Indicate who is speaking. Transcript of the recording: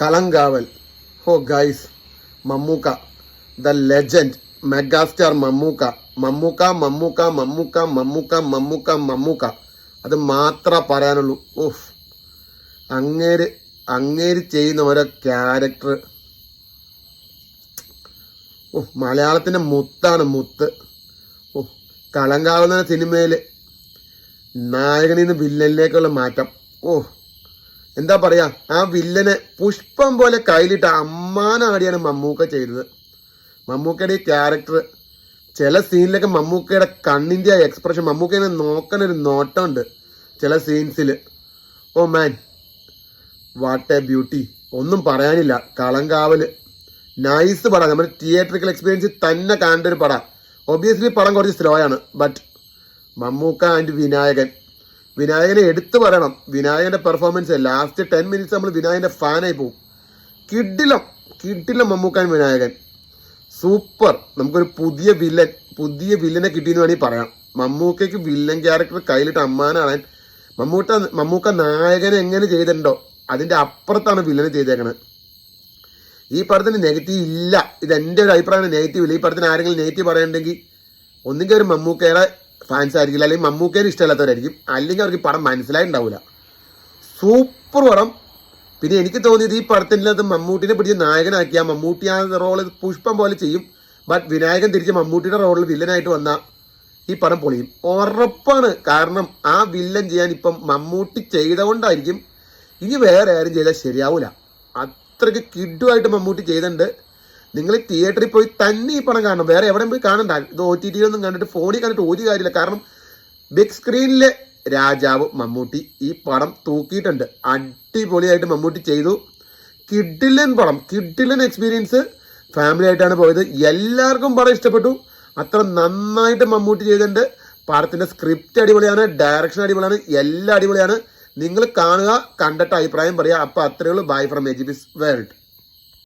Speaker 1: Kalamkaval. Oh guys, Mammukka the legend megastar Mammukka Mammukka Mammukka Mammukka Mammukka Mammukka Mammukka അത് മാത്രമേ പറയാനുള്ളൂ. ഓഫ്, അങ്ങേര് ചെയ്യുന്ന ഓരോ ക്യാരക്ടർ മലയാളത്തിന്റെ മുത്താണ്, മുത്ത്. കളങ്കാവുന്ന സിനിമയിൽ നായകനിൽ നിന്ന് വില്ലനിലേക്കുള്ള മാറ്റം. എന്താ പറയാ, ആ വില്ലനെ പുഷ്പം പോലെ കയ്യിലിട്ട് അമ്മാനാടിയാണ് മമ്മൂക്ക ചെയ്തത്. മമ്മൂക്കയുടെ ഈ ക്യാരക്ടർ ചില സീനിലൊക്കെ മമ്മൂക്കയുടെ കണ്ണിൻ്റെ എക്സ്പ്രഷൻ, മമ്മൂക്കനെ നോക്കണൊരു നോട്ടമുണ്ട് ചില സീൻസിൽ. ഓ മാൻ, വാട്ട് എ ബ്യൂട്ടി, ഒന്നും പറയാനില്ല. കളങ്കാവൽ നൈസ് പടം, നമ്മുടെ തിയേറ്ററിക്കൽ എക്സ്പീരിയൻസ് തന്നെ കാണേണ്ട ഒരു പടം. ഒബിയസ്ലി പടം കുറച്ച് സ്ലോ ആണ്, ബട്ട് മമ്മൂക്ക ആൻഡ് വിനായകനെ എടുത്തു പറയണം. വിനായകന്റെ പെർഫോമൻസ് ലാസ്റ്റ് 10 minutes നമ്മൾ വിനായകന്റെ ഫാനായി പോകും. കിഡിലം മമ്മൂക്ക വിനായകൻ സൂപ്പർ. നമുക്കൊരു പുതിയ വില്ലനെ കിട്ടിയെന്ന് വേണമെങ്കിൽ പറയാം. മമ്മൂക്കയ്ക്ക് വില്ലൻ ക്യാരക്ടർ കയ്യിലിട്ട് അമ്മാനാണ്. മമ്മൂക്ക നായകനെ എങ്ങനെ ചെയ്തിട്ടുണ്ടോ അതിന്റെ അപ്പുറത്താണ് വില്ലനെ ചെയ്തേക്കണത്. ഈ പടത്തിന് നെഗറ്റീവ് ഇല്ല. ഇത് എൻ്റെ ഒരു അഭിപ്രായമാണ്, നെഗറ്റീവ് ഇല്ല. ഈ പടത്തിന് ആരെങ്കിലും നെഗറ്റീവ് പറയണമെങ്കിൽ ഒന്നുകിൽ ഒരു മമ്മൂക്കയുടെ ഫാൻസ് ആയിരിക്കില്ല, അല്ലെങ്കിൽ മമ്മൂക്കയുടെ ഇഷ്ടമല്ലാത്തവരായിരിക്കും, അല്ലെങ്കിൽ അവർക്ക് പടം മനസ്സിലായിട്ടുണ്ടാവില്ല. സൂപ്പർ പടം. പിന്നെ എനിക്ക് തോന്നിയത് ഈ പടത്തിനകത്ത് മമ്മൂട്ടിനെ പിടിച്ച് നായകനാക്കിയാൽ മമ്മൂട്ടി ആ റോള് പുഷ്പം പോലെ ചെയ്യും. ബട്ട് വിനായകൻ തിരിച്ച് മമ്മൂട്ടിയുടെ റോളിൽ വില്ലനായിട്ട് വന്നാൽ ഈ പടം പൊളിയും, ഉറപ്പാണ്. കാരണം ആ വില്ലൻ ചെയ്യാൻ ഇപ്പം മമ്മൂട്ടി ചെയ്തുകൊണ്ടായിരിക്കും. ഇനി വേറെ ആരും ചെയ്താൽ ശരിയാവൂല. അത്രയ്ക്ക് കിഡുമായിട്ട് മമ്മൂട്ടി ചെയ്തിട്ടുണ്ട്. നിങ്ങൾ തിയേറ്ററിൽ പോയി തന്നെ ഈ പടം കാണണം, വേറെ എവിടെയും പോയി കാണണ്ട. ഇത് OTT ഒന്നും കണ്ടിട്ട് ഫോണിൽ കണ്ടിട്ട് ഒരു കാര്യമില്ല. കാരണം ബിഗ് സ്ക്രീനിലെ രാജാവ് മമ്മൂട്ടി ഈ പടം തൂക്കിയിട്ടുണ്ട്. അടിപൊളിയായിട്ട് മമ്മൂട്ടി ചെയ്തു. കിഡിലൻ പടം, കിഡിലൻ എക്സ്പീരിയൻസ്. ഫാമിലി ആയിട്ടാണ് പോയത്. എല്ലാവർക്കും പടം ഇഷ്ടപ്പെട്ടു. അത്ര നന്നായിട്ട് മമ്മൂട്ടി ചെയ്തിട്ടുണ്ട്. പടത്തിന്റെ സ്ക്രിപ്റ്റ് അടിപൊളിയാണ്, ഡയറക്ഷൻ അടിപൊളിയാണ്, എല്ലാം അടിപൊളിയാണ്. നിങ്ങൾ കാണുക, കണ്ടിട്ട് അഭിപ്രായം പറയുക. അപ്പോൾ അത്രയേ ഉള്ളൂ. Bye from AGP's world.